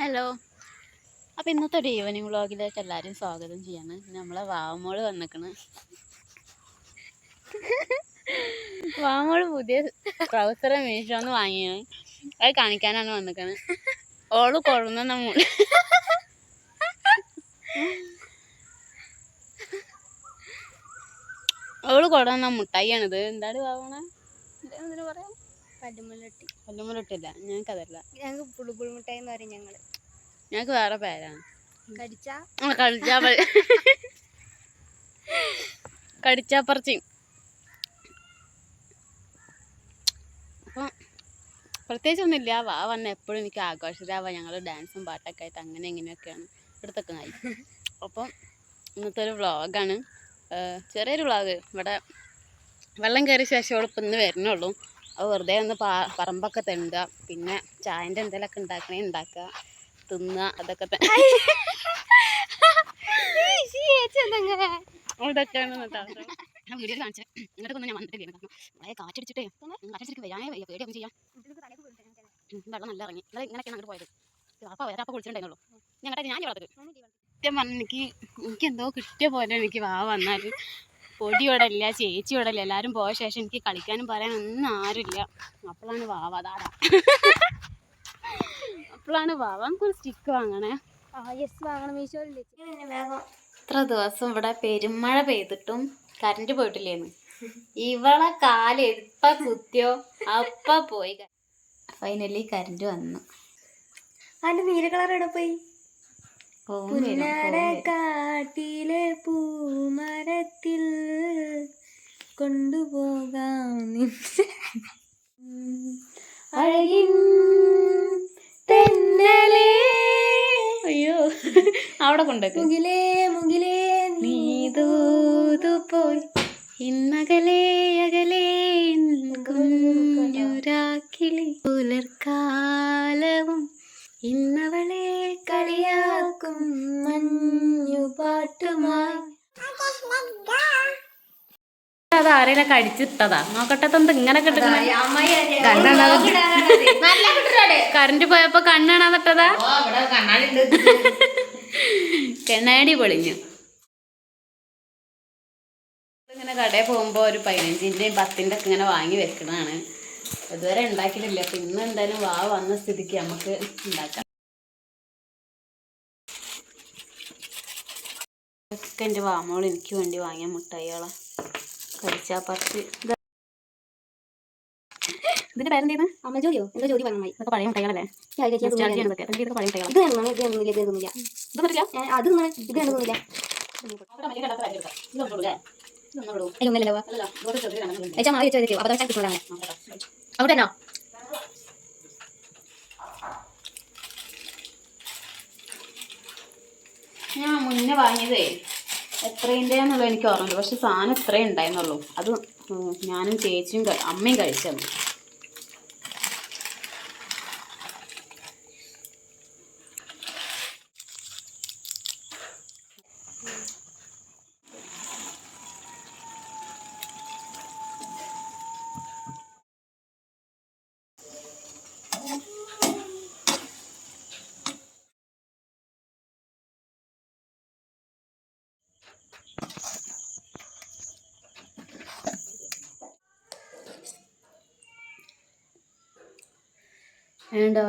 Hello. അപ്പം ഇന്നത്തെ ഒരു ഈവനിങ് വ്ളോഗിലേക്ക് എല്ലാവരും സ്വാഗതം ചെയ്യാണ്. നമ്മളെ വാമോള് വന്നിക്കണ്. വാമോള് പുതിയ ട്രൗസർ മീഷോന്ന് വാങ്ങിയാണ്. അത് കാണിക്കാനാണ് വന്നിക്കണ്. ഓള് കൊള്ളുന്ന ഓള് കൊള്ളുന്ന മുട്ടായിയാണിത്. എന്താണ് വാങ്ങണേ? എന്തിനു പറയാം? പല്ലുമുലട്ടില്ല. ഞങ്ങൾക്കതല്ല. ഞങ്ങൾക്ക് പുളുപുളു മുട്ടായി എന്ന് പറയും. ഞങ്ങൾക്ക് വേറെ പേരാണ്. കടിച്ചാപ്പറച്ചി. അപ്പം പ്രത്യേകിച്ചൊന്നുമില്ല. വന്ന എപ്പോഴും എനിക്ക് ആഘോഷരാവാ. ഞങ്ങൾ ഡാൻസും പാട്ടൊക്കെ ആയിട്ട് അങ്ങനെ ഇങ്ങനെയൊക്കെയാണ് ഇവിടുത്തൊക്കെ നായി. അപ്പം ഇന്നത്തെ ഒരു വ്ളോഗാണ്. ചെറിയൊരു വ്ളോഗ്. ഇവിടെ വെള്ളം കയറിയ ശേഷം ഇപ്പം ഇന്ന് വരുന്നുള്ളൂ. അത് വെറുതെ ഒന്ന് പറമ്പൊക്കെ തെണ്ടുക, പിന്നെ ചായൻ്റെ എന്തെങ്കിലുമൊക്കെ ഉണ്ടാക്കുക, തിന്നുക, അതൊക്കെ തന്നെ. ഇതൊക്കെയാണ് ഞാൻ വീഡിയോ കാണിച്ചത്. ഇങ്ങോട്ടൊന്നും ഞാൻ വന്നിട്ടില്ല. കാരണം വളരെ കാറ്റടിച്ചിട്ടേ വരാനേ വയ്യ. പേടിയൊന്നും ചെയ്യാം. വെള്ളം നല്ല ഇറങ്ങി. ഇങ്ങനെയൊക്കെയാണ് അങ്ങോട്ട് പോയത്. അപ്പോൾ വേറെ അപ്പോൾ കുളിച്ചിട്ടുണ്ടായിരുന്നുള്ളൂ. ഞങ്ങളുടെ ഞാൻ വളർത്തത് സത്യം പറഞ്ഞാൽ എനിക്ക് എന്തോ കിട്ടിയ പോലെ. എനിക്ക് വന്നാൽ പൊടി ഇവിടെ ഇല്ല, ചേച്ചി ഇവിടെ ഇല്ല. എല്ലാവരും പോയ ശേഷം എനിക്ക് കളിക്കാനും പറയാനൊന്നും ആരുമില്ല. അപ്പോഴാണ് അതാടാ. അപ്പോഴാണ് നമുക്കൊരു സ്റ്റിക്ക് വാങ്ങണേ. ഇത്ര ദിവസം ഇവിടെ പെരുമഴ പെയ്തിട്ടും കറണ്ട് പോയിട്ടില്ലേന്ന്. ഇവളെ കാല് എപ്പ കുത്തിയോ അപ്പ പോയി. ഫൈനലി കറണ്ട് വന്നു. അതിന്റെ നീല കളർ എവിടെ പോയി? കാട്ടിലെ പൂമരത്തിൽ കൊണ്ടുപോകാം അഴകിൻ തെന്നലേ. അയ്യോ, അവിടെ കൊണ്ടുപോയി. മുകിലേ നീ പോയി ഇന്നകലേ അകലേ കുഞ്ഞുരാക്കിളി. പുലർക്കാലവും ഇന്നവളെ കളിയാക്കും മഞ്ഞുപാട്ടുമായി. അത് ആരെയും കടിച്ചിട്ടതാ. നോക്കട്ടെ, ഇങ്ങനെ കിട്ടുന്ന കറണ്ട് പോയപ്പോ കണ്ണാണാന്നിട്ടതാ. കണ്ണാടി പൊളിഞ്ഞു. ഇങ്ങനെ കടയിൽ പോകുമ്പോ ഒരു 15-ന്റെയും 10-ന്റെ ഒക്കെ ഇങ്ങനെ വാങ്ങി വെക്കണതാണ്. ഇതുവരെ ഉണ്ടാക്കിയിട്ടില്ല. അപ്പൊ ഇന്ന് എന്തായാലും വന്ന സ്ഥിതിക്ക് നമുക്ക് ഉണ്ടാക്കാം. ഒക്കെ എൻ്റെ വാമോൾ എനിക്ക് വേണ്ടി വാങ്ങിയ മുട്ടായികളാ. കടിച്ചാപ്പറച്ച്. ഇതിന്റെ പേരെന്താ? അമ്മജോലിയോ? എന്താ ജോലി പറഞ്ഞു? ഇതൊക്കെ പഴയ മുട്ടായികളല്ലേ? പഴയ മുട്ടായികളാണ്. ഞാൻ മുന്നേ വാങ്ങിയതേ എത്രേൻ്റെന്നുള്ളത് എനിക്ക് ഓർമ്മയുണ്ട്. പക്ഷെ സാധനം ഇത്രയും ഉണ്ടായിരുന്നുള്ളൂ. അത് ഞാനും ചേച്ചിയും അമ്മയും കഴിച്ചത്. എന്താ